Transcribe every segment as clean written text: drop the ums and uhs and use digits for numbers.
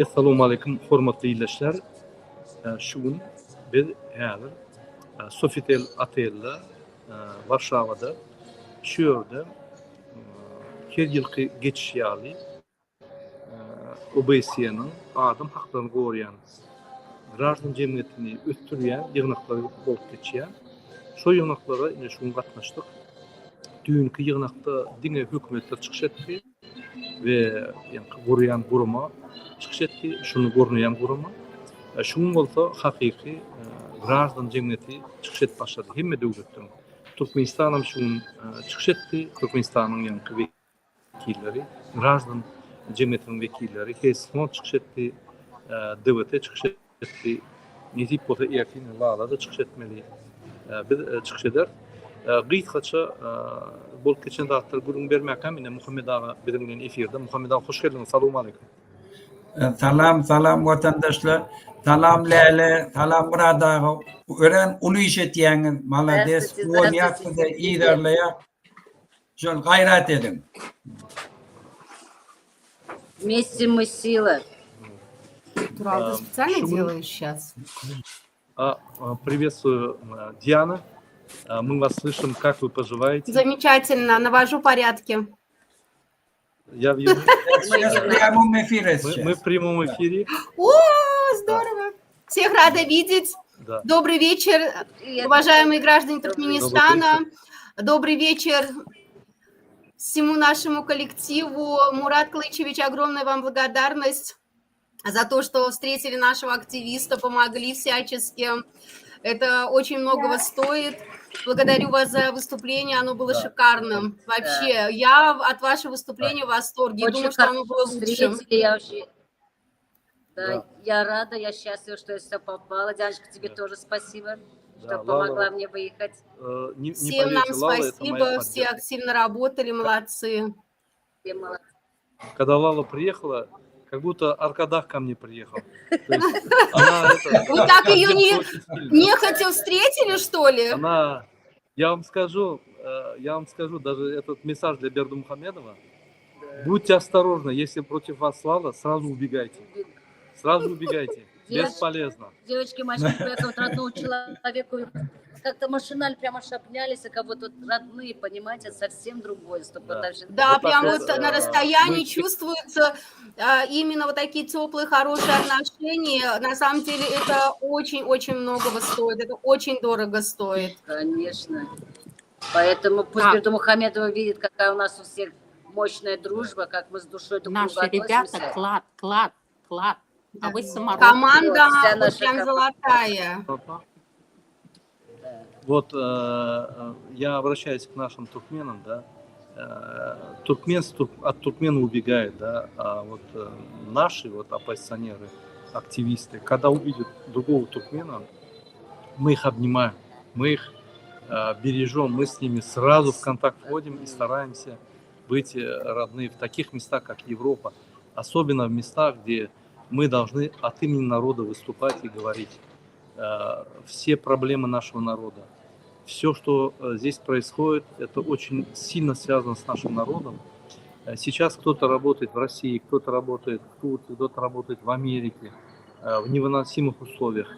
Assalomu alaykum, hurmatli yo'ldoshlar. Shugun biz hozir Sofitel otelda Varshavada shu yerda her yilgi geçişyali OBSE'nin adam haklarını koruyan Gраждан cemiyetini öttürüyen yığınakları bolup geçiyen. Şu yığınaklara yine şunu katlaştık. Dünkü yığınakta dine hükümetler çıkış etti ve yani koruyan kuruma çıkış etti. Şunu koruyan kuruma. Şunun olsa hakiki Gраждан cemiyeti çıkış et başladı. Hem de devletten. Türkmenistan'ın şunun çıkış etti. Türkmenistan'ın yankı vekilleri, Gраждан cemiyetinin vekilleri, HES'nin çıkış etti. DVT çıkış etti. Nizip olsa erkeğin lağlarda çıkış etmeli. Bir çıkış eder. Gıytkaça bol geçen dağıtlar gurun vermeyken yine Muhammed Ağa bizimle efirde. Muhammed Ağa hoş geldiniz. Selamun aleyküm. Salam vatandaşlar. Salam Lale, salam Murat Ağa. Öğren ulu işet yani. Malades. Bu niyatı da iyi derleye. Şöyle gayret edin. Вместе мы сила. Турал, ты специально делаешь сейчас? Приветствую, Диана. Мы вас слышим, как вы поживаете? Замечательно, навожу порядки. Я вижу. Мы в прямом эфире. О, здорово! Всех рада видеть. Да. Добрый вечер, уважаемые граждане Туркменистана. Добрый вечер всему нашему коллективу. Мурат Клычевич, огромная вам благодарность за то, что встретили нашего активиста, помогли всячески. Это очень многого стоит. Благодарю вас за выступление, оно было шикарным. Вообще, я от вашего выступления в восторге. Очень Думаю, что оно было лучшим. Я рада, я счастлива, что я сюда попала. Дяночка, тебе тоже спасибо, что Лала, помогла мне выехать. Всем нам спасибо, все активно работали, молодцы. Все молодцы. Когда Лала приехала, как будто Аркадах ко мне приехал. Вы так ее нехотя встретили, что ли? Я вам скажу, даже этот месседж для Бердымухамедова. Будьте осторожны, если против вас Лала, сразу убегайте. Сразу убегайте. Бесполезно. Девочки, мальчики, приехал родному человеку, как-то машинально прямо обнялись, а как вот родные, понимаете, совсем другое. Да, прям вот на расстоянии чувствуются именно вот такие теплые, хорошие отношения. На самом деле это очень-очень многого стоит, это очень дорого стоит. Конечно. Поэтому пусть Бердымухамедова видит, какая у нас у всех мощная дружба, как мы с душой друг к другу относимся. Наши ребята, клад. А вы самородки. Команда прям золотая. Вот я обращаюсь к нашим туркменам, да. От туркмена убегает, да, а вот наши вот оппозиционеры, активисты, когда увидят другого туркмена, мы их обнимаем, мы их бережем, мы с ними сразу в контакт входим и стараемся быть родны в таких местах, как Европа, особенно в местах, где мы должны от имени народа выступать и говорить все проблемы нашего народа. Все, что здесь происходит, это очень сильно связано с нашим народом. Сейчас кто-то работает в России, кто-то работает в Турции, кто-то работает в Америке, в невыносимых условиях.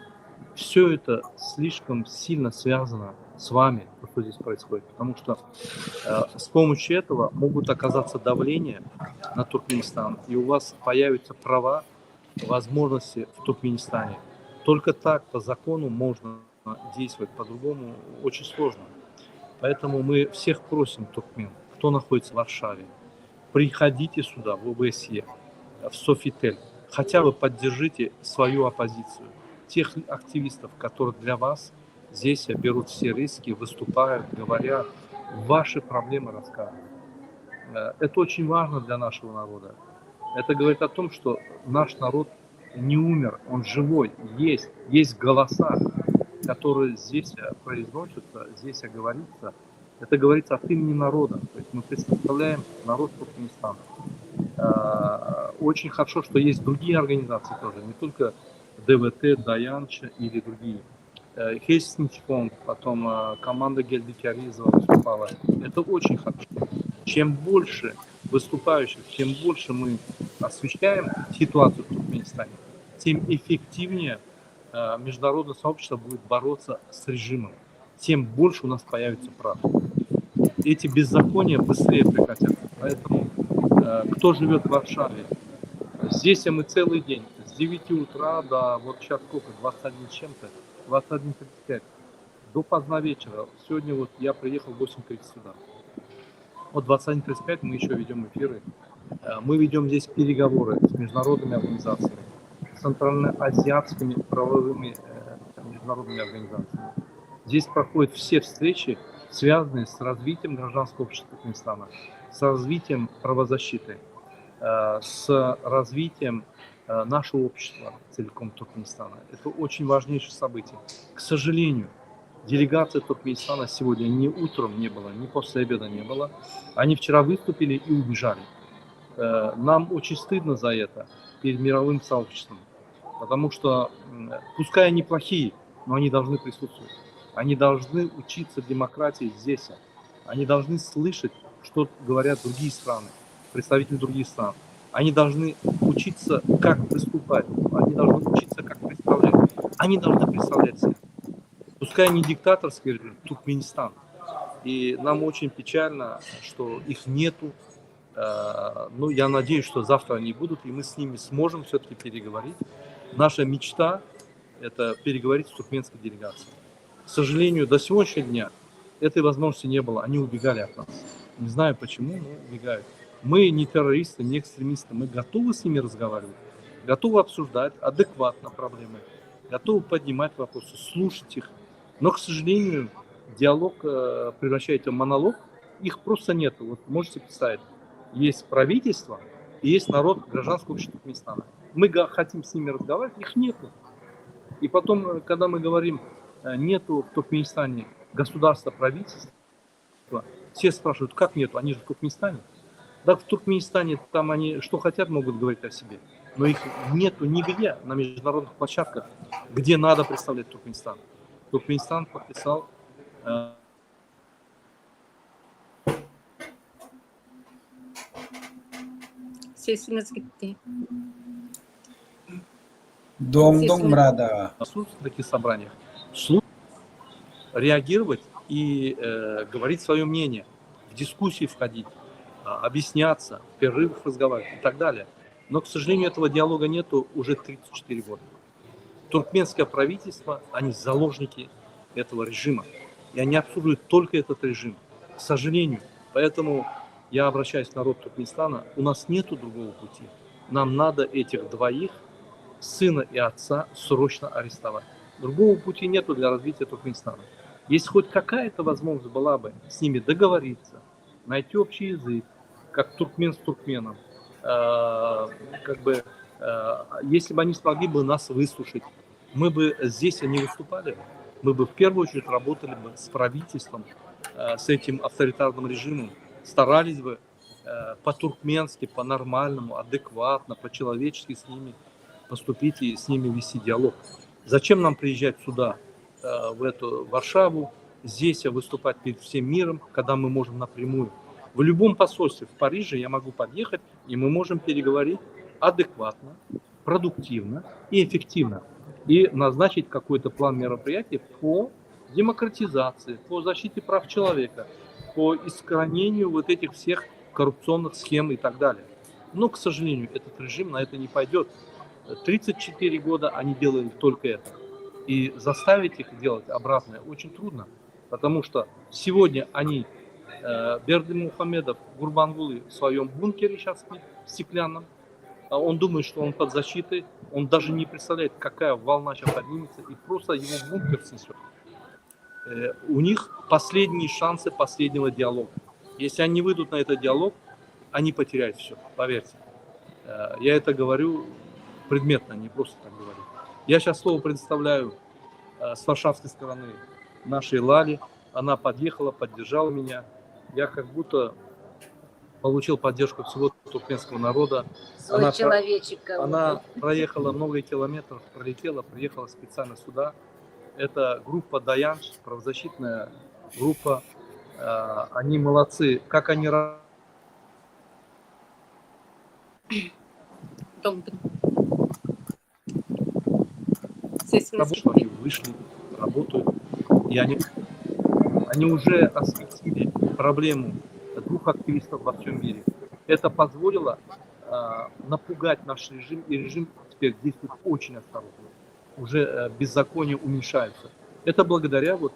Все это слишком сильно связано с вами, что здесь происходит. Потому что с помощью этого могут оказаться давление на Туркменистан, и у вас появятся права, возможности в Туркменистане. Только так по закону можно действовать, по-другому очень сложно. Поэтому мы всех просим, туркмен, кто находится в Варшаве, приходите сюда, в ОБСЕ, в Софитель, хотя бы поддержите свою оппозицию, тех активистов, которые для вас здесь берут все риски, выступают, говорят, ваши проблемы рассказывают. Это очень важно для нашего народа. Это говорит о том, что наш народ не умер, он живой, есть голоса, которые здесь произносятся, здесь говорится. Это говорится от имени народа. То есть мы представляем народ Туркменистана. Очень хорошо, что есть другие организации тоже, не только ДВТ, Даянча или другие. Хельсинком, потом команда Гельдикаризова выступала. Это очень хорошо. Чем больше выступающих, чем больше мы освещаем ситуацию в Туркменистане, тем эффективнее международное сообщество будет бороться с режимом, тем больше у нас появится прав. Эти беззакония быстрее прекратятся. Поэтому кто живет в Варшаве, здесь мы целый день, с 9 утра до вот сейчас сколько, 21 с чем-то, 21:35, до поздна вечера. Сегодня вот я приехал в 8:30 сюда. Вот 21:35 мы еще ведем эфиры. Мы ведем здесь переговоры с международными организациями, с центральноазиатскими правовыми международными организациями. Здесь проходят все встречи, связанные с развитием гражданского общества Туркменистана, с развитием правозащиты, с развитием нашего общества целиком Туркменистана. Это очень важнейшее событие. К сожалению, делегация Туркменистана сегодня ни утром не было, ни после обеда не было. Они вчера выступили и убежали. Нам очень стыдно за это перед мировым сообществом, потому что, пускай они плохие, но они должны присутствовать. Они должны учиться демократии здесь. Они должны слышать, что говорят другие страны, представители других стран. Они должны учиться, как выступать. Они должны учиться, как представлять. Они должны представлять себя. Пускай не диктаторский режим, Туркменистан. И нам очень печально, что их нету. Но я надеюсь, что завтра они будут, и мы с ними сможем все-таки переговорить. Наша мечта – это переговорить с туркменской делегацией. К сожалению, до сегодняшнего дня этой возможности не было. Они убегали от нас. Не знаю почему, но убегают. Мы не террористы, не экстремисты. Мы готовы с ними разговаривать, готовы обсуждать адекватно проблемы, готовы поднимать вопросы, слушать их. Но, к сожалению, диалог превращается в монолог. Их просто нету. Вот можете представить, есть правительство и есть народ гражданского общества Туркменистана. Мы хотим с ними разговаривать, их нету. И потом, когда мы говорим, нету в Туркменистане государства, правительства, все спрашивают, как нету, они же в Туркменистане. Да, в Туркменистане там они что хотят, могут говорить о себе, но их нету нигде на международных площадках, где надо представлять Туркменистан. Туркменистан подписал Sesiniz gitti. Домдум Рада. в таких собраниях, реагировать и говорить свое мнение, в дискуссии входить, объясняться, в перерывах разговаривать и так далее. Но, к сожалению, этого диалога нету уже 34 года. Туркменское правительство, они заложники этого режима. И они обслуживают только этот режим. К сожалению. Поэтому я обращаюсь к народу Туркменистана. У нас нету другого пути. Нам надо этих двоих, сына и отца, срочно арестовать. Другого пути нету для развития Туркменистана. Если хоть какая-то возможность была бы с ними договориться, найти общий язык, как туркмен с туркменом, если бы они смогли бы нас выслушать, мы бы здесь не выступали, мы бы в первую очередь работали бы с правительством, с этим авторитарным режимом, старались бы по-туркменски, по-нормальному, адекватно, по-человечески с ними поступить и с ними вести диалог. Зачем нам приезжать сюда, в эту Варшаву, здесь выступать перед всем миром, когда мы можем напрямую? В любом посольстве в Париже я могу подъехать, и мы можем переговорить адекватно, продуктивно и эффективно. И назначить какой-то план мероприятий по демократизации, по защите прав человека, по искоренению вот этих всех коррупционных схем и так далее. Но, к сожалению, этот режим на это не пойдет. 34 года они делали только это. И заставить их делать обратное очень трудно. Потому что сегодня они, Бердымухамедов, Гурбангулы в своем бункере сейчас спит, в стеклянном. Он думает, что он под защитой. Он даже не представляет, какая волна сейчас поднимется. И просто его бункер снесет. У них последние шансы последнего диалога. Если они выйдут на этот диалог, они потеряют все, поверьте. Я это говорю предметно, не просто так говорю. Я сейчас слово предоставляю с варшавской стороны нашей Лали. Она подъехала, поддержала меня. Я как будто получил поддержку всего туркменского народа. Она проехала много километров, пролетела, приехала специально сюда. Это группа Даянш, правозащитная группа. Они молодцы. Как они... Sesimiz Работу, gitti. они вышли, работают, и они уже осветили проблему двух активистов во всем мире. Это позволило напугать наш режим, и режим теперь действует очень осторожно. Уже беззаконие уменьшается. Это благодаря вот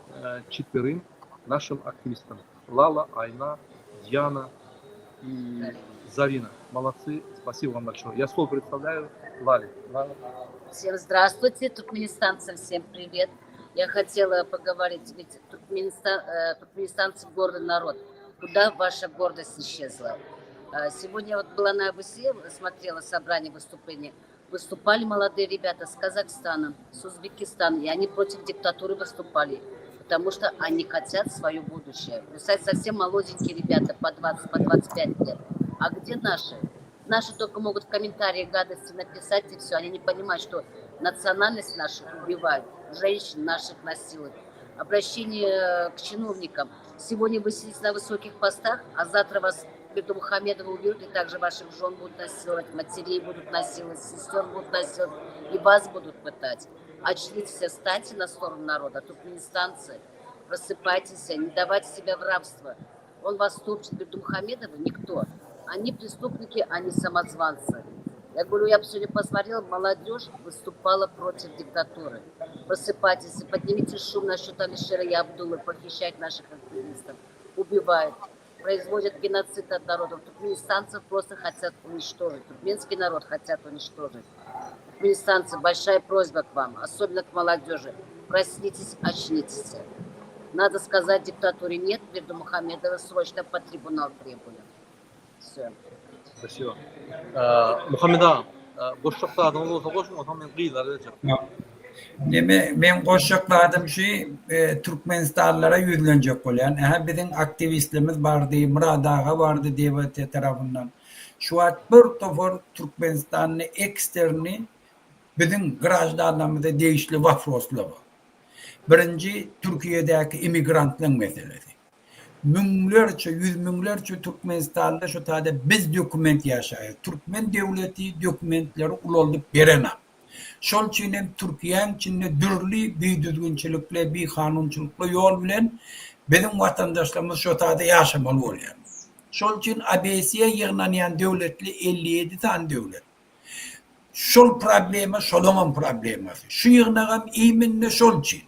4 нашим активистам. Лала, Айна, Диана и Зарина. Молодцы, спасибо вам большое. Я слово представляю Лале. Лала. Всем здравствуйте, туркменистанцам всем привет. Я хотела поговорить, ведь туркменистанцы гордый народ. Куда ваша гордость исчезла? Сегодня вот была на АБСе, смотрела собрание выступлений. Выступали молодые ребята с Казахстана, с Узбекистана, и они против диктатуры выступали, потому что они хотят свое будущее. Представляете, совсем молоденькие ребята, по 20, по 25 лет. А где наши? Наши только могут в комментариях гадости написать, и все. Они не понимают, что национальность наших убивают, женщин наших насилуют. Обращение к чиновникам. Сегодня вы сидите на высоких постах, а завтра вас Бердымухамедова убьют, и также ваших жен будут насиловать, матерей будут насиловать, сестер будут насиловать, и вас будут пытать. Очнитесь, встаньте на сторону народа, туркменистанцы, просыпайтесь, не давайте себя в рабство. Он вас топчет, Бердымухамедова, никто. Они преступники, они самозванцы. Я говорю, я сегодня посмотрела, молодежь выступала против диктатуры. Просыпайтесь и поднимите шум насчет Алишера и Абдулы, похищают наших активистов, убивают, производят геноцид от народов. Туркменистанцев просто хотят уничтожить. Туркменский народ хотят уничтожить. Туркменистанцы, большая просьба к вам, особенно к молодежи. Проснитесь, очнитесь. Надо сказать диктатуре нет, Бердымухамедова срочно по трибунал требуем. Все. Спасибо. Muhammed ağa, boşlukta adamı koşma, Muhammed kıyılar edecek. Men koşakladım şey Türkmenistanlara yürülenecek olan. Bizim aktivistlerimiz vardı, Murad Ağa vardı devlet tarafından. Şu an bir tofor Türkmenistan'ın eksterni bizim grajdanlarımızda değişli vafroslu. Birinci Türkiye'deki immigrantların meselesi. Münlerce, yüz münlerce Türkmenistan'da şu tadı biz dokument yaşayız. Türkmen devleti dokumentleri ulolup verene. Şol için hem Türkiye'nin içinde dürlü bir düzgünçülükle, bir kanunçulukla yol bilen bizim vatandaşlarımız şu tadı yaşamalı oluyor. Şol için ABS'ye yığınayan devletli 57 tane devlet. Şol problemi, şolaman problemi. Şu yığınayan iminle şol için.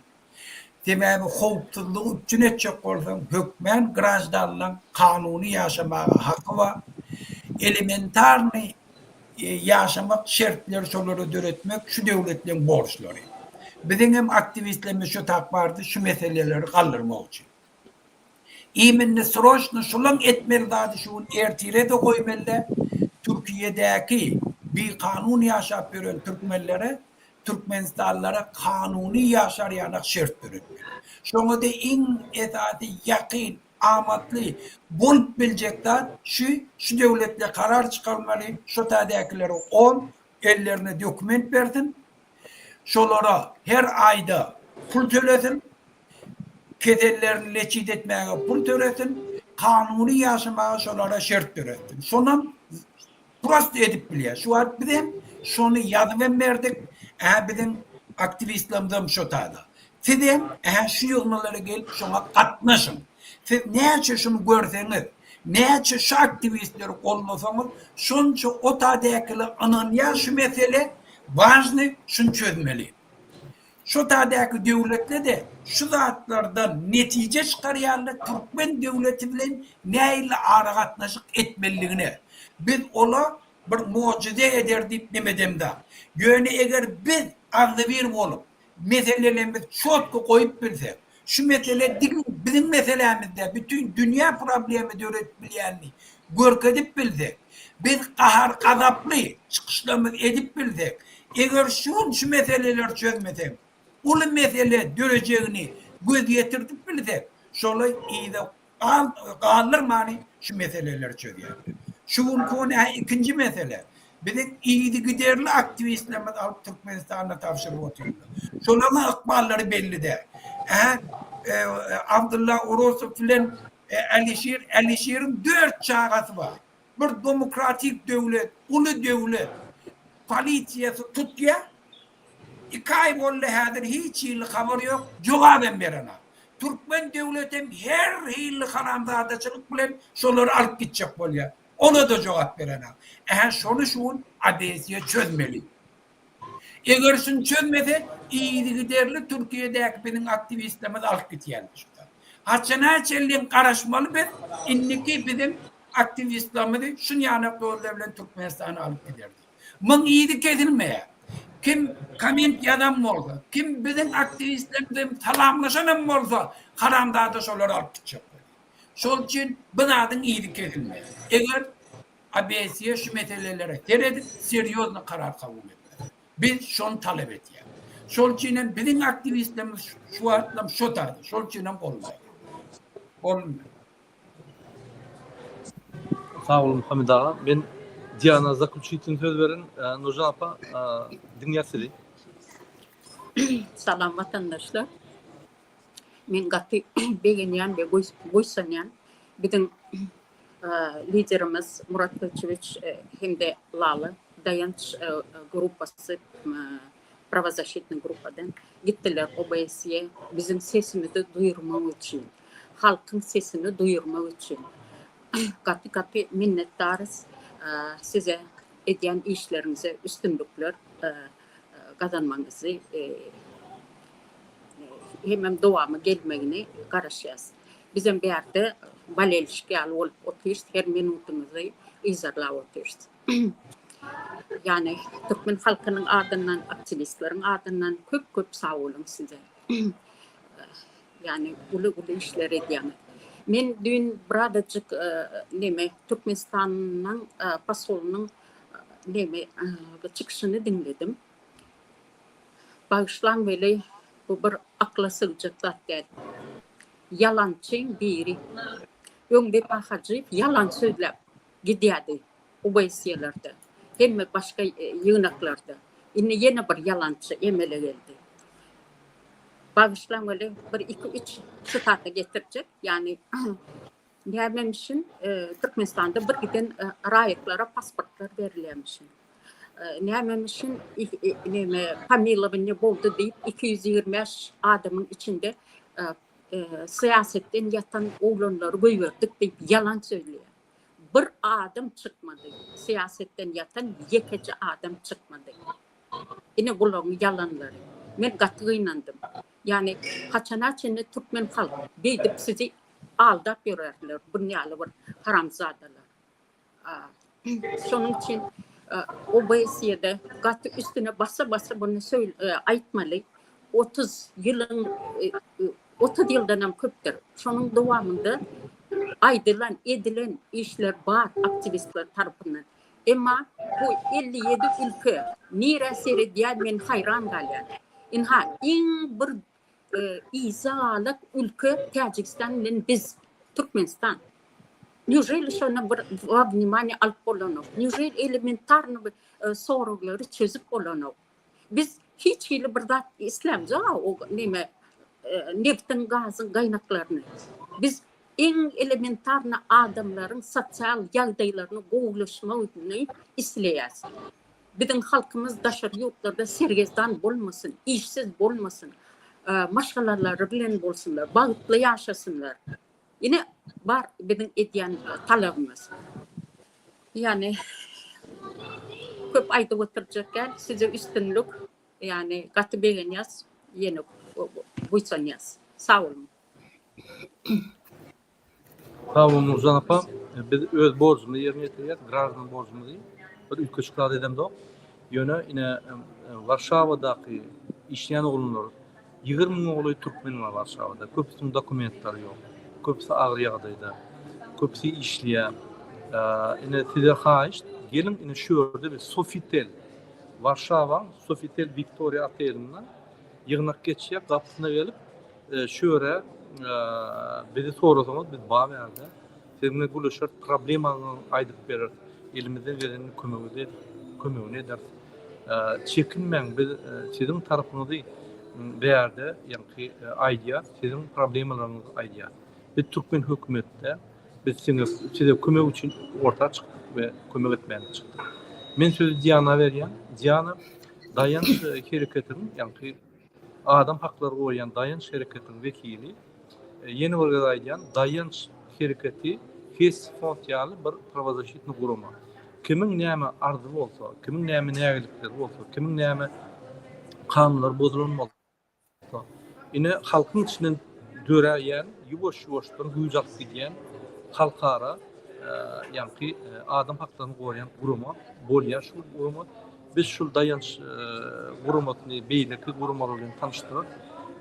Demek hukukçuluğu için etcek olsan hükmen grajdanların kanuni yaşamaya hakkı var. Elementarni yaşamak şartları şoları döretmek şu devletlerin borçları. Bizim hem aktivistlerimiz şu tak vardı şu meseleleri kaldırmak için. İminni sroşnu şulan etmeli dadı şun ertire de koymalı. Türkiye'deki bir kanun yaşap veren Türkmenlere Türkmenistanlara kanuni yaşarayanak şart öğretmeli. Şunu da en etati yakın, amatlı bulup bilecekler şu devletle karar çıkarmalı, şu tadiyakileri 10 ellerine doküment verdin. Şolara her ayda pul töletin, kedellerini leçit etmeye pul töletin, kanuni yaşamaya şolara şart öğretin. Sonra prost edip biliyor. Şu an bizim şunu yazıven verdik. Bizim aktivistlerimizden şu tadı. Sizin şu yılmalara gelip şuna katlaşın. Siz ne için şunu görseniz, ne için şu aktivistleri olmasanız, şunca o tadakili ananya şu mesele vazını şunu çözmeli. Şu tadaki devletle de şu zatlardan netice çıkarıyarlar Türkmen devleti bilen neyle arakatlaşık etmeliğine. Biz ola bir mucize eder deyip demedem de. Yöne eğer biz ağzı bir olup meselelerimiz çok koyup bilsek, şu mesele bizim meselemizde bütün dünya problemi öğretmelerini görk edip bilsek, biz kahar kazaplı çıkışlarımız edip bilsek, eğer şu meseleler çözmesek, ulu mesele döneceğini göz getirtip bilsek, şöyle iyi de kalır mani şu meseleler çözüyor. Şunun konu ikinci mesele. Bizim iyiydi giderli aktivistlerimiz alıp Türkmenistan'a tavşırıp oturuyor. Şunun akbalları belli de. Abdullah Orosov filan Alişir'in 4 çağası var. Bir demokratik devlet, ulu devlet, polisiyası tutuyor. 2 ay bolle hadir hiç yıl haber yok. Cevaben berena. Türkmen devletim her hili haramzadaçılık bilen şoları alıp gidecek bolya. Ona da cevap berena. Şonu şun adesiye çözmeli. Eğer şunu çözmese iyi giderli Türkiye'deki benim aktivistlerimiz alıp gityendir. Haçana çelliğin karışmalı ben inniki bizim aktivistlerimizi şun yana doğrulayla Türkmenistan'a alıp giderdi. Bunun iyilik edilmeye. Kim komment adam mı olsa, kim bizim aktivistlerimizin salamlaşanım mı olsa haramda da şoları alıp gidecek. Şol için bunadın iyilik edilmeye. Eğer ABS'ye şu meselelere tereddüt, seryozlu karar kabul etmez. Biz şunu talep ediyoruz. Şol için bizim aktivistlerimiz şu atlam şu tarzı. Şol için olmuyor. Olmuyor. Sağ olun Hamid ağa. Ben Diana Zakuçi'nin söz verin. Nurcan apa dinlersiniz. Salam vatandaşlar. Men gatı beğeniyen ve boysanyan bizim liderimiz Murat Kılıçeviç hem de Lala Dayanç grupası pravozащитный grupadan gittiler OBS'ye bizim sesimizi duyurmak için, halkın sesini duyurmak için. Katı minnettarız size ediyen işlerinize üstünlükler kazanmanızı hemen devamı gelmegini karışacağız. Bizim bir yerde balelişki alıp oturuyoruz, her minutunuzu izarla oturuyoruz. Yani Türkmen halkının adından, aktivistlerin adından köp sağ olun size. Yani ulu işler ediyen. Men dün birazcık Türkmenistan'ın pasolunun çıkışını dinledim. Bağışlan böyle bu bir akla sığacak zaten. Yalancı biri. Yung bir bahacı yalan söylep gidiyordu o beysiyelerde. Hem başka yığınaklarda. Yine bir yalancı emele geldi. Bağışlan böyle bir 2-3 çıtata getirecek. Yani neymemişin Türkmenistan'da bir giden rayıklara pasportlar verilemişin. Neymemişin Pamilov'un ne oldu deyip 225 adamın içinde siyasetten yatan oğlanları koyverdik deyip yalan söylüyor. Bir adam çıkmadı. Siyasetten yatan yekeci adam çıkmadı. Yine bunların yalanları. Ben katı inandım. Yani haçana çene Türkmen halk deyip sizi aldap görürler. Bunyalı var haramzadalar. Şunun için OBS'de katı üstüne basa bunu aytmalı. 30 yıldan hem köptür. Şunun devamında edilen işler var aktivistler tarafından. Ama bu 57 ülke niraseri diye ben hayran kalıyorum. En bir izalık ülke Tacikistan biz Türkmenistan. Неужели şuna внимание alıp olanok? Неужели elementarını soruları çözüp olanok? Biz hiç hili burada İslamca o neftin gazın kaynaklarını. Biz en elementarını adamların sosyal yağdaylarını qoğulaşmağını isteyiz. Bizim halkımız daşar yurtlarda sergezdan olmasın, işsiz olmasın, maşgalaları bilen olsunlar, bağıtlı yaşasınlar. Yine var bizim ediyen talabımız. Yani köp ayda oturacaklar, size üstünlük, yani katı beğeniyoruz, yeni buysanıyoruz. Sağ olun. Sağ olun Nurcan apa. Biz öz borcumuzu yerine getiriyoruz. Grazdan borcumuzu. Bir ülke çıkardı edem de. Yine Varşava'daki işleyen oğlanlar 20 oğlu Türkmen var Varşava'da. Köpüsünün dokumentleri yok. Köpüsü Ağrıya'daydı. Köpüsü işleyen. Yine size haş. Gelin yine şu yerde bir Sofitel. Varşava, Sofitel Victoria Ateli'nden yığınak geçecek. Kapısına gelip şöyle bizi sorarsanız biz bağ verdi. Sizinle buluşur, problemanı aydıp verir. Elimizden gelenin kömüğünü eder. Çekinmeyin, biz sizin tarafınızı verdi, yani idea, sizin problemalarınız idea. Biz Türkmen hükümette, biz size kömük için ortaya çıktık ve kömük etmeye çıktık. Ben sözü Diana vereyim. Diana, dayanış hareketinin, yani adam hakları koyan dayanış hareketinin vekili yeni bir aydan dayanış hareketi fes fontiyalı bir pravozащитный guruma. Kimin näme arzu bolsa, kimin näme nägelikleri bolsa, kimin näme kanunlar bozulmalı. Ine halkın içinden döreyen, yuboş-yuboşdan güýjak diýen halkara yani adam haklarını koruyan guruma bolýar şu guruma. Biz şu dayanış gurumatyny beýleki gurumalar bilen tanıştyryp,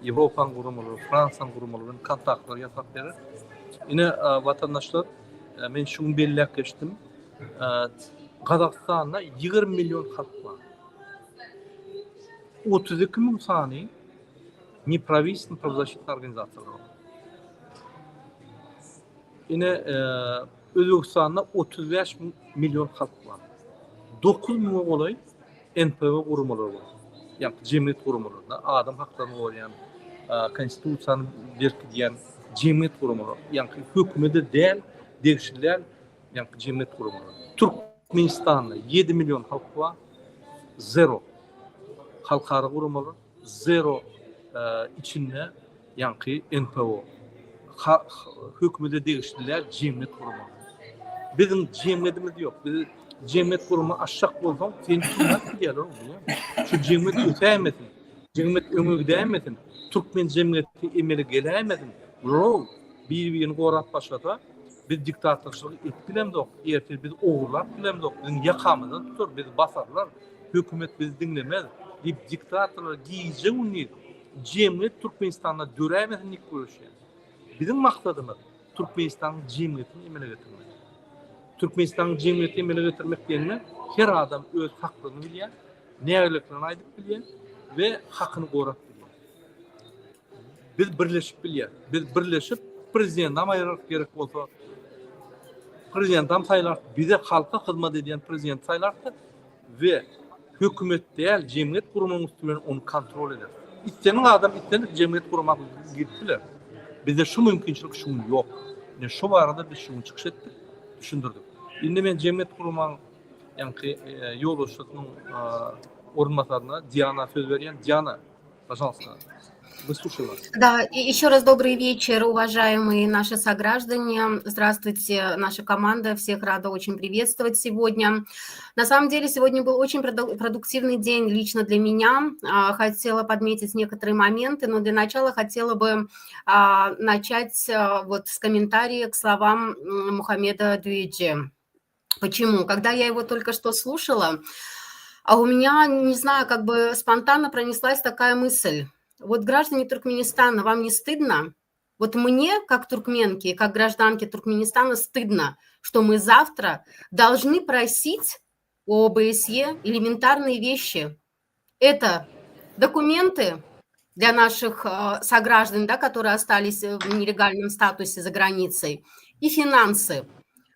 Ýewropaň gurumalary, Fransaň gurumalary bilen kontaktlar ýasap berer. Ine vatandaşlar men şunu belläp geçdim. Kazakstanda 20 milyon halk var. 32 000 sany неправительственные правозащитные организациялар var. Ine Özbekistanda 35 milyon halk var. 9 milyon olay NPO gurumalar var. Yani cemiyet gurumalarında adam haklarını koruyan, konstitusiyanı berkidiyen cemiyet gurumalar. Yani hükümete değil, değişilen yani cemiyet gurumalar. Türkmenistan'da 7 milyon halk var. Zero. Halkara gurumalar. Zero içinde yani NPO. Hükümete değişilen cemiyet gurumalar. Bizim cemiyetimiz yok. Biz cemiyet kurumu aşak bolsam sen kimler diýerler onu. Şu cemiyet ötämesin. Cemiyet öňe gidämesin. Türkmen cemiyeti emeli gelämesin. Ro bir-birini gorap başlata. Biz diktatorçylyk etdilemdok. Ertel biz oğurlap bilemdok. Bizim ýakamyzdan tutur, biz basarlar. Hökümet bizi dinlemez. Dip diktatorlar giýjegini cemiyet Türkmenistanda dörämesin dik görüşýär. Bizim maksadymyz Türkmenistan cemiyetini emele getirmek. Türkmenistan cemiyeti emele getirmek diýende her adam öz hakyny bilýär, nägeliklerini aýdyp bilýär we hakyny gorap bilýär. Biz birleşip bilýär. Biz birleşip prezidentam aýrarak gerek bolsa prezidentam saýlar, bize halka hyzmat edýän prezident saýlardy we hökümet diýil cemiyet gurumynyň üstünden onu kontrol eder. İstenen adam istenen cemiyet gurmak gitdiler. Bizde şu mümkinçilik şu yok. Ne şu barada biz şunu çıkış etdik, düşündürdük. Indi men cemiyet gurumaň yani ýoldaşlygynyň orunmasaryna Diana söz berýän. Diana, пожалуйста. Вы слушаем. Да, и еще раз добрый вечер, уважаемые наши сограждане. Здравствуйте, наша команда. Всех рада очень приветствовать сегодня. На самом деле, сегодня был очень продуктивный день лично для меня. Хотела подметить некоторые моменты, но для начала хотела бы начать вот с комментария к словам Мухаммеда Дуэджи. Почему? Когда я его только что слушала, а у меня, не знаю, как бы спонтанно пронеслась такая мысль. Вот, граждане Туркменистана, вам не стыдно? Вот мне, как туркменке, как гражданке Туркменистана, стыдно, что мы завтра должны просить у ОБСЕ элементарные вещи. Это документы для наших сограждан, да, которые остались в нелегальном статусе за границей, и финансы.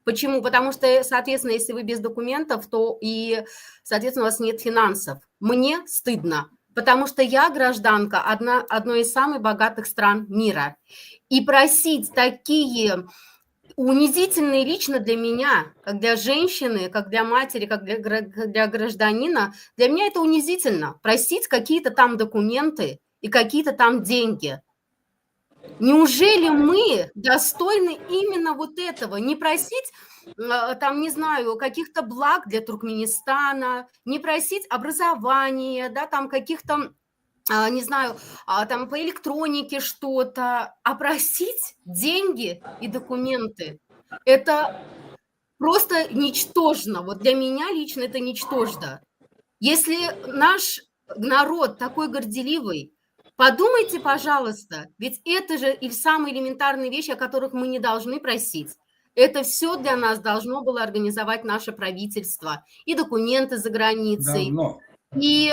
Почему? Потому что, соответственно, если вы без документов, то и, соответственно, у вас нет финансов. Мне стыдно. Потому что я гражданка одной из самых богатых стран мира. И просить такие унизительные лично для меня, как для женщины, как для матери, как для гражданина, для меня это унизительно. Просить какие-то там документы и какие-то там деньги. Неужели мы достойны именно вот этого? Не просить, там, не знаю, каких-то благ для Туркменистана, не просить образования, да, там каких-то, не знаю, там по электронике что-то, а просить деньги и документы. Это просто ничтожно. Вот для меня лично это ничтожно. Если наш народ такой горделивый, подумайте, пожалуйста, ведь это же и самые элементарные вещи, о которых мы не должны просить. Это все для нас должно было организовать наше правительство. И документы за границей, Давно. и,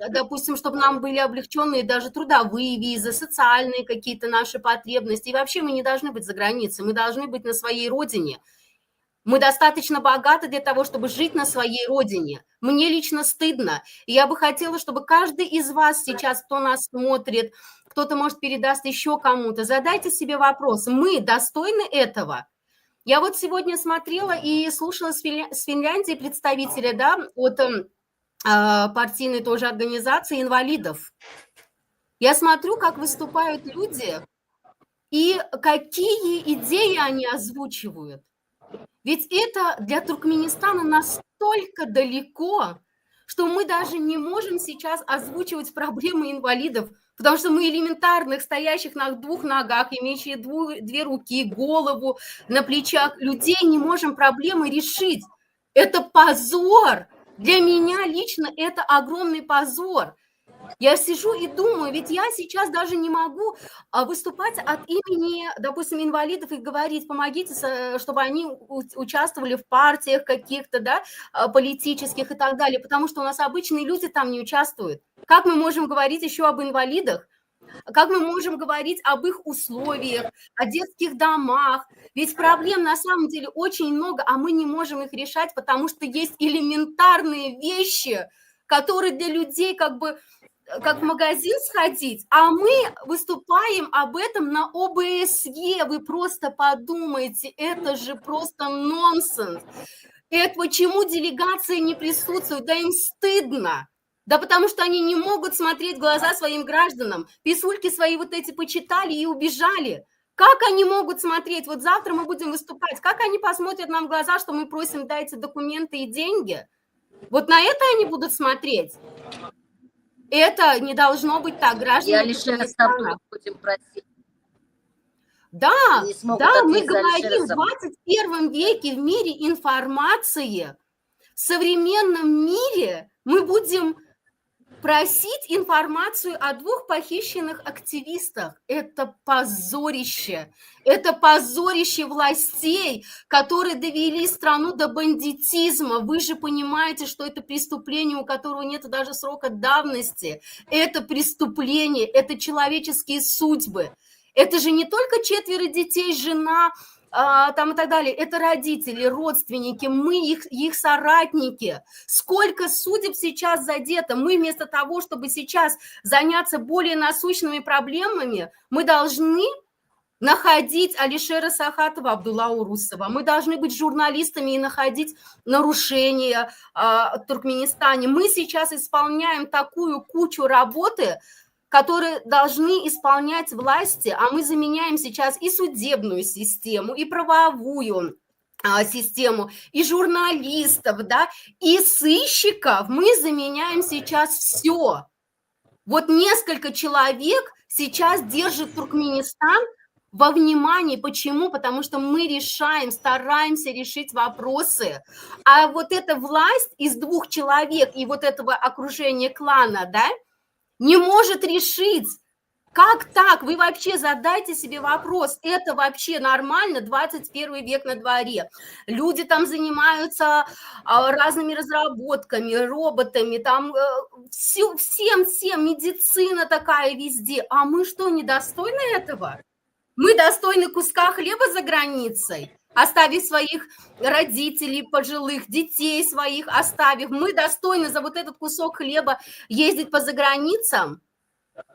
допустим, чтобы нам были облегченные даже трудовые визы, социальные какие-то наши потребности. И вообще мы не должны быть за границей, мы должны быть на своей родине. Мы достаточно богаты для того, чтобы жить на своей родине. Мне лично стыдно. И я бы хотела, чтобы каждый из вас сейчас, кто нас смотрит, кто-то, может, передаст еще кому-то, задайте себе вопрос, мы достойны этого? Я вот сегодня смотрела и слушала с Финляндии представителя, да, от партийной тоже организации инвалидов. Я смотрю, как выступают люди и какие идеи они озвучивают. Ведь это для Туркменистана настолько далеко, что мы даже не можем сейчас озвучивать проблемы инвалидов, потому что мы элементарных, стоящих на 2 ногах, имеющие 2 руки, голову на плечах людей, не можем проблемы решить. Это позор. Для меня лично это огромный позор. Я сижу и думаю, ведь я сейчас даже не могу выступать от имени, допустим, инвалидов и говорить, помогите, чтобы они участвовали в партиях каких-то, да, политических и так далее, потому что у нас обычные люди там не участвуют. Как мы можем говорить еще об инвалидах? Как мы можем говорить об их условиях, о детских домах? Ведь проблем на самом деле очень много, а мы не можем их решать, потому что есть элементарные вещи, которые для людей как в магазин сходить, а мы выступаем об этом на ОБСЕ. Вы просто подумайте, это же просто нонсенс. Это почему делегация не присутствует? Да им стыдно. Да потому что они не могут смотреть в глаза своим гражданам. Писульки свои вот эти почитали и убежали. Как они могут смотреть? Вот завтра мы будем выступать. Как они посмотрят нам в глаза, что мы просим дайте документы и деньги? Вот на это они будут смотреть. Это не должно быть так, граждане. Я лишь будем просить. Да, да, мы говорим, в 21 веке в мире информации, в современном мире мы будем просить информацию о 2 похищенных активистах. Это позорище властей, которые довели страну до бандитизма. Вы же понимаете, что это преступление, у которого нет даже срока давности. Это преступление, это человеческие судьбы. Это же не только 4 детей, жена, там и так далее. Это родители, родственники, мы их соратники. Сколько судеб сейчас задето. Мы вместо того, чтобы сейчас заняться более насущными проблемами, мы должны находить Алишера Сахатова, Абдулла Урусова. Мы должны быть журналистами и находить нарушения в Туркменистане. Мы сейчас исполняем такую кучу работы, которые должны исполнять власти, а мы заменяем сейчас и судебную систему, и правовую систему, и журналистов, да, и сыщиков. Мы заменяем сейчас все. Вот несколько человек сейчас держит Туркменистан во внимании. Почему? Потому что мы решаем, стараемся решить вопросы. А вот эта власть из 2 человек и вот этого окружения клана, да, не может решить. Как так? Вы вообще задайте себе вопрос. Это вообще нормально? 21 век на дворе. Люди там занимаются разными разработками, роботами, там всем, медицина такая везде. А мы что, недостойны этого? Мы достойны куска хлеба за границей, оставив своих родителей, пожилых, детей своих оставив. Мы достойны за вот этот кусок хлеба ездить по заграницам?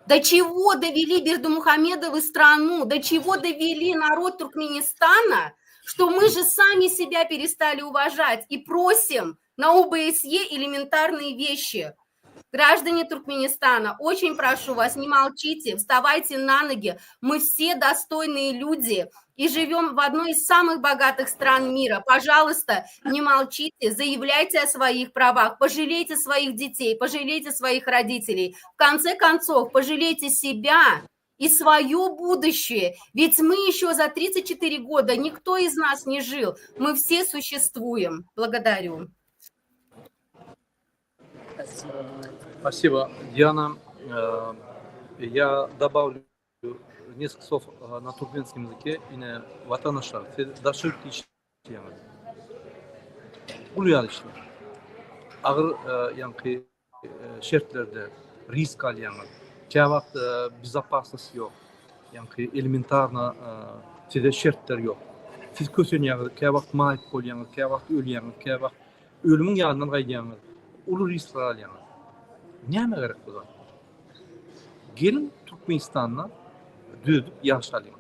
До чего довели Бердымухамедовы страну? До чего довели народ Туркменистана, что мы же сами себя перестали уважать и просим на ОБСЕ элементарные вещи? Граждане Туркменистана, очень прошу вас, не молчите, вставайте на ноги. Мы все достойные люди и живем в одной из самых богатых стран мира. Пожалуйста, не молчите, заявляйте о своих правах, пожалейте своих детей, пожалейте своих родителей. В конце концов, пожалейте себя и свое будущее. Ведь мы еще за 34 года, никто из нас не жил. Мы все существуем. Благодарю. Спасибо, Диана. Я добавлю несколько слов на туркменском языке и на ватанаша. Дашир тема. Улуялышlı. Ağır yankı şartlarda risk alyanlar. Kavak безопасность yok. Yankı elementarna size şartlar yok. Siz kösünyanlar, kavak mağlup olyanlar, kavak ölyanlar, kavak ölümün yanından kayyanlar. Ulu riskler alyanlar. Näme gerek bular? Gelin Türkmenistan'dan düzüp yaşayalım.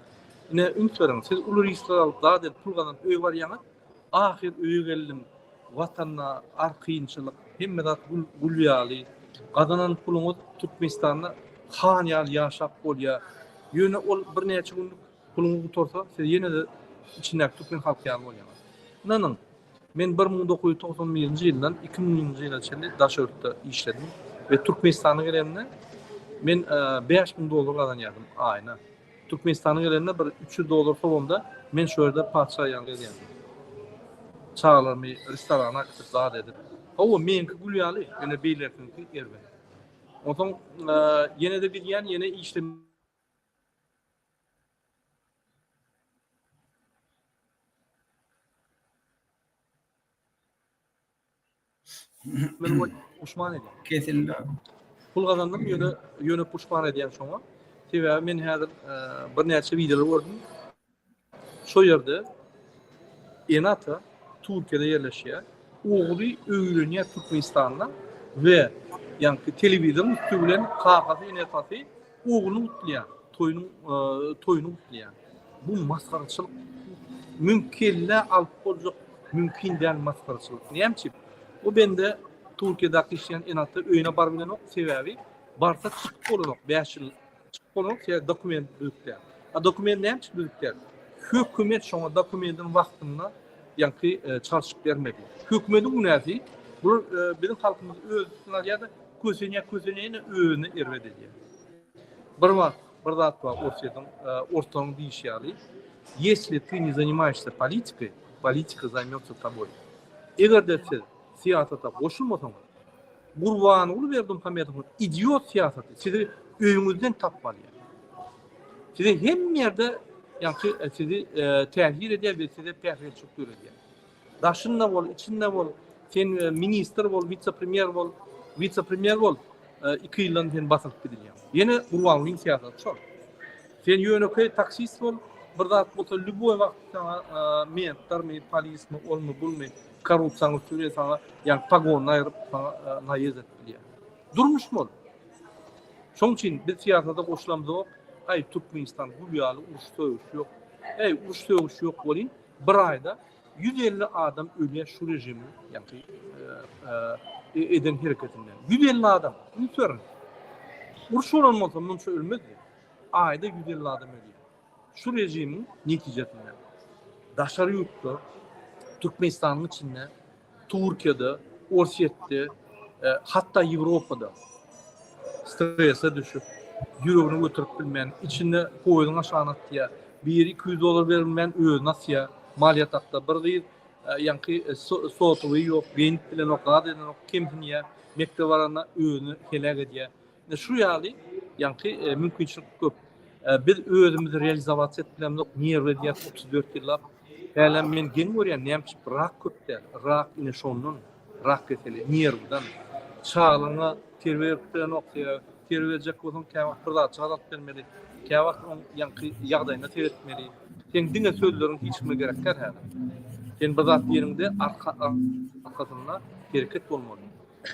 Yine ünsörüm, siz ulu riskler alıp daha da pulgadan öy var yana, ahir öy geldim, vatanına ar kıyınçılık, hem de gulyaly, gazanan puluňyz Türkmenistanda han ýaly ýaşap bolýar. Ýöne ol bir näçe günlük puluňy tutarsa, siz ýene de içindäki Türkmen halky ýaly bolýar. Nanın men 1991-nji ýyldan 2000-nji ýyla çenli Daşörtde işledim ve Türkmenistana gelenine men $5.000 kazanýardym aýyna. Türkmenistana gelenine bir $300 sobamda men şu ýerde paça ýaly gelýärdim. Çağlarmy restorana gitip zat edip. O menki gulyaly, ýene beýlerkinki erbe. Otaň ýene de gidýän, ýene işlem men puşman edýär. Kesildi. Pul kazandım ýöne puşman edýän şoňa. Sebäbi men häzir bir näçe videolar gördüm. Şo ýerde Enata Türkiýede ýerleşýär. Ogly öýlenýär Türkmenistanda we ýa-ni telewizor üstü bilen kakasy Enata'sy oglyny utlaýar. Toýuny utlaýar. Bu maskaraçylyk mümkinle alyp boljak, mümkin däl maskaraçylyk. Näme? O bende Türkiýede işleyen Enata öýüne barmadan ok sebäbi barsa çykyp bolanok 5 ýyl çykyp bolanok ýa dokument büýükler. A dokument näme üçin büýükler? Hökümet şoňa dokumentin wagtyna ýa-ni çarşyk bermedi. Hökümetin günäsi bu bizim halkymyz özüne ýa-da kösenýä öýüne ermedi. Bir zat var ortaň diýişýäri. Если ты не занимаешься политикой, политика займётся тобой. Egerde siz siyasata boşulmasan, Gurban Uluberdi Muhammedov idiot siyasatı sizi öýüňizden tapmaly. Sizi hem ýerde ýa-ni sizi tähir edýär we sizi pähriçlik görýär. Daşynda bol, içinde bol, sen minister bol, vice-premier bol, 2 ýyldan sen basyp gidilýär. Ýene Gurbanlyň siyasaty şol. Sen ýöneköy taksist bol, bir zat bolsa lüboy wagtda men polismi olmy bulmy korrupsiýany sürýär sana, ýa-ni pagony aýryp sana naýyz etdiler. Durmuş bol. Şoň üçin biz siyasata goşulamyzok. Ay Türkmenistan gulyaly uruş söýüş ýok. Uruş söýüş ýok bolýan. Bir aýda 150 adam ölýär şu rejimi, ýa-ni eden hereketinden. 150 adam. Ýütürün. Uruş bolanmasa munça ölmezdi. Aýda 150 adam ölýär. Şu rejimin netijesinden. Daşary ýurtda Türkmenistanyň içinde, Türkiýede, Orsetde, hatta Ýewropada strese düşüp, ýüregini götürüp bilmän, içinde koýuň aşağı atýar, $1-200 berilmän özüne atýar, maliýat hakda bir gyz, ýa-ni sotuwy ýok, genç bilen okada eden ok kempiňe, mektep barana özüni helak edýär. Şu ýaly, ýa-ni mümkinçilik köp. Biz özümüzi realizawasiýa etmeliňok, nerwe edýär 34 ýyllap. Häle men gen görýän näme rak köpdär. Rak ine şonun, rak keseli, nerweden. Çağlaňa terwirden okýar, terwirjek bolsaň käwak bir zat çağlat bermeli. Käwak ýa-ni ýagdaýyna terwetmeli. Sen diňe sözleriň hiç mi gerekler häle. Sen bir zat ýerinde arkasynda hereket bolmaly.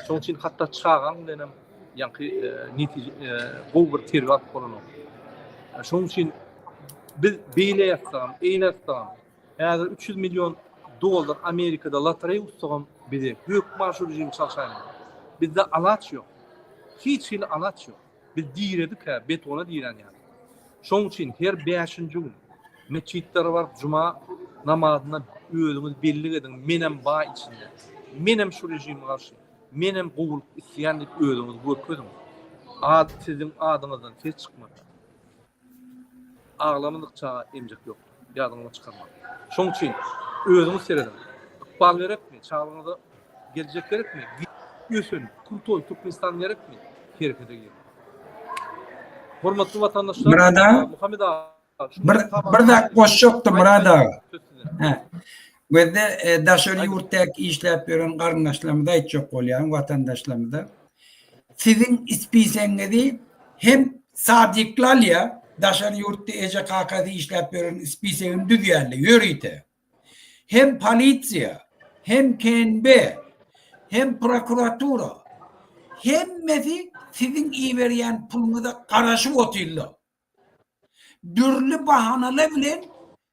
Şoň üçin hatda çağan bilen ýa-ni bu bir terwat bolanok. Şoň üçin biz beýleýäsem, eýleýäsem, häzir $300 milyon Amerikada lotereýa utsagam bize hökm maşur rejim çalşaýan. Bizde alaç ýok. Hiç alaç ýok. Biz diýredik betona diýen ýa. Şoň üçin her 5-nji gün meçitler bar, juma namazyna özüňiz belli edin. Menem ba içinde. Menem şu rejime garşy. Menem gowul isýan diýip özüňiz görkezin. Siziň adyňyzdan ses çykmady. Ağlamynykça emjek ýok. Ýadyňyza çykarma. Şoň üçin özüňiz seredin. Ykbal gerekmi? Çağlaňyza geljek gerekmi? Ýösün, Kurtoy, Türkmenistan gerekmi? Herkete gir. Hormatly watandaşlar, Murad ağa, Muhammed ağa, bir dak goşjokdy Murad ağa. Gözde daşary ýurtdaky işläp ýören garyndaşlarymyza aýtjak bolýan watandaşlarymyza. Siziň ispiseňizi hem Sadiklalya daşary ýurtda EJKK'da işläp ýören ispiseňini düzýärli ýörüýte. Hem polisiýa, hem KNB, hem prokuratura, hemmesi siziň iýerýän puluňyza garaşyp oturýarlar. Dürli bahanalar bilen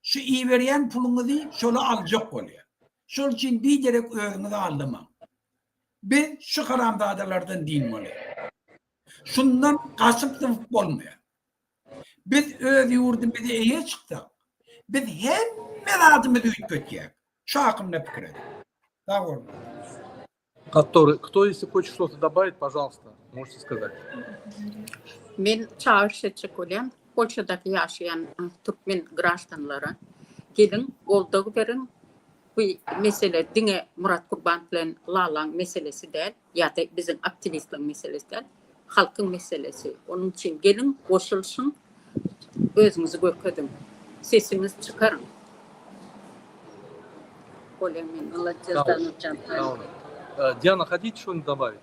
şu iýerýän puluňyzy şola aljak bolýar. Şol üçin diýerek özüňizi aldamaň. Biz şu haramzadalardan değilmeli. Şundan kasıp olmuyor. Biz öz yurdumuza iyi çıktık. Biz hemen adımızı ütkötüyek. Şu hakkımda fikir edin. Doğru. Кто, если хочет что-то добавить, пожалуйста, можете сказать. Men çağrış edecek olan Polşa'daki yaşayan Türkmen graştanlara gelin, olduğu verin bu mesele dine Murat Kurban bilen Lalan meselesi değil, ya da bizim aktivistlerin meselesi değil, halkın meselesi. Onun için gelin, koşulsun, özünüzü görkedin, sesinizi çıkarın. Молодец, да, Нурчан. Диана, хотите что-нибудь добавить?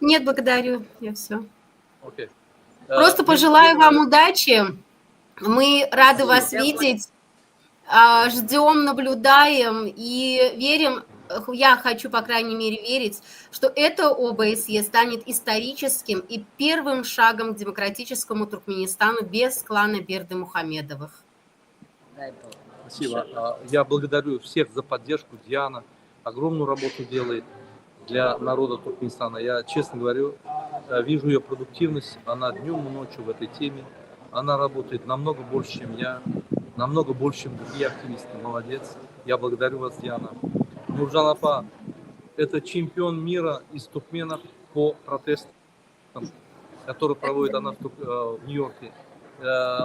Нет, благодарю, я все. Окей. Просто пожелаю вам удачи. Мы рады вас видеть. Ждем, наблюдаем и верим, я хочу, по крайней мере, верить, что это ОБСЕ станет историческим и первым шагом к демократическому Туркменистану без клана Бердымухамедовых. Дай Бог. Спасибо. Я благодарю всех за поддержку. Диана огромную работу делает для народа Туркменистана. Я, честно говорю, вижу ее продуктивность. Она днем и ночью в этой теме. Она работает намного больше, чем я, намного больше, чем другие активисты. Молодец. Я благодарю вас, Диана. Нуржан Апа, это чемпион мира из туркменов по протестам, который проводит она в Нью-Йорке.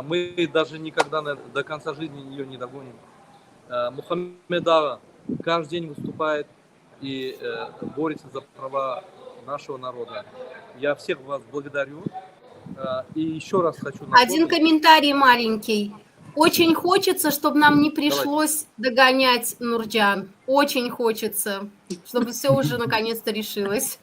Мы даже никогда до конца жизни ее не догоним. Мухаммедова каждый день выступает и борется за права нашего народа. Я всех вас благодарю. И еще раз хочу напомнить... Один комментарий маленький. Очень хочется, чтобы нам не пришлось догонять Нурджан. Очень хочется, чтобы все уже наконец-то решилось.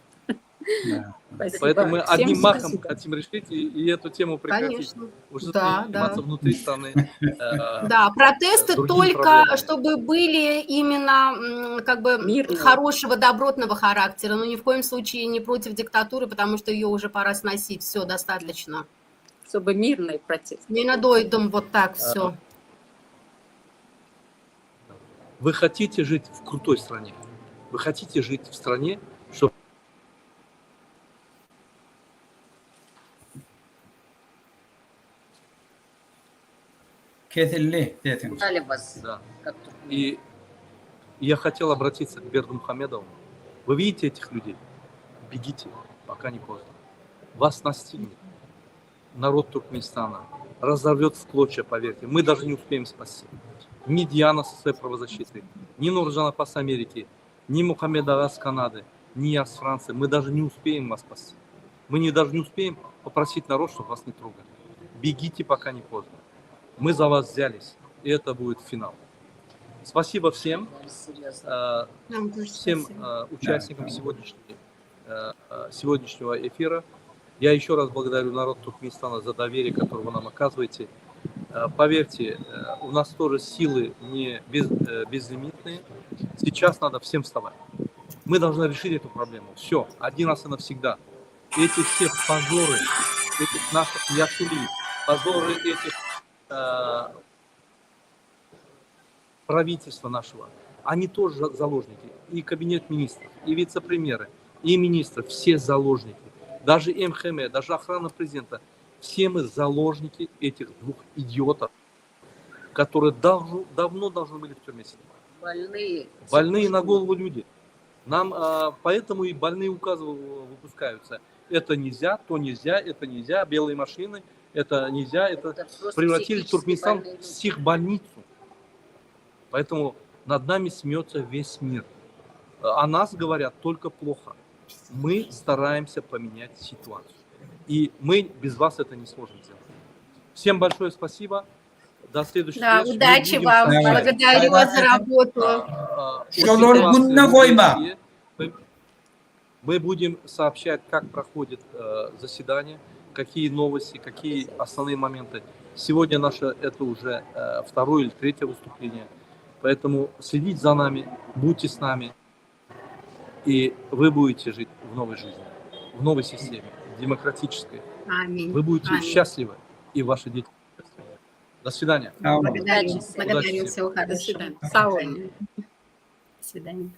Поэтому мы одним махом хотим решить и эту тему прекратить. Конечно. Уже Да, заниматься внутри страны. Да, протесты только, проблемами. чтобы были именно как бы Мирные. хорошего, добротного характера, но ни в коем случае не против диктатуры, потому что ее уже пора сносить. Все, достаточно. Чтобы мирный протест. Не надоедом вот так все. Вы хотите жить в крутой стране? Вы хотите жить в стране, чтобы Kesildi desin. Знали вас, Да. как тут. И я хотел обратиться к Бердымухамедову. Вы видите этих людей? Бегите, пока не поздно. Вас настигнет народ Туркменистана, разорвет в клочья, поверьте. Мы даже не успеем спасти. Ни Диана со своей правозащитой, ни Нуржан Апа с Америки, ни Мухаммедова с Канады, ни я с Франции. Мы даже не успеем вас спасти. Мы даже не успеем попросить народ, чтобы вас не трогали. Бегите, пока не поздно. Мы за вас взялись, и это будет финал. Спасибо всем, Серьезно. Нам тоже всем спасибо. участникам сегодняшнего эфира. Я еще раз благодарю народ Туркменистана за доверие, которое вы нам оказываете. Поверьте, у нас тоже силы не безлимитные. Сейчас надо всем вставать. Мы должны решить эту проблему. Все, один раз и навсегда. Эти все позоры, этих наших ясули, позоры этих правительства нашего, они тоже заложники. И кабинет министров, и вице-премьеры, и министры, все заложники. Даже МХМ, даже охрана президента. Все мы заложники этих двух идиотов, которые давно должны были в тюрьме сидеть. Больные. Больные на голову люди. Нам поэтому и больные указы выпускаются. Это нельзя, то нельзя, это нельзя, белые машины, это нельзя, это просто превратили психически Туркменистан больные в люди. психбольницу. Поэтому над нами смеется весь мир. О нас говорят только плохо. Мы стараемся поменять ситуацию. И мы без вас это не сможем сделать. Всем большое спасибо. До следующей Да, встречи. Мы удачи будем вам. Да. Благодарю вас за работу. Şolor bununla koyma. Мы будем сообщать, как проходит заседание, какие новости, какие основные моменты. Сегодня наше это уже второе или третье выступление. Поэтому следите за нами, будьте с нами, и вы будете жить в новой жизни, в новой системе, демократической. Аминь. Вы будете Аминь. счастливы, и ваши дети. До свидания. Благодарю. Удачи. Благодарю. Удачи. Всего До хорошего. свидания. Сау. До свидания.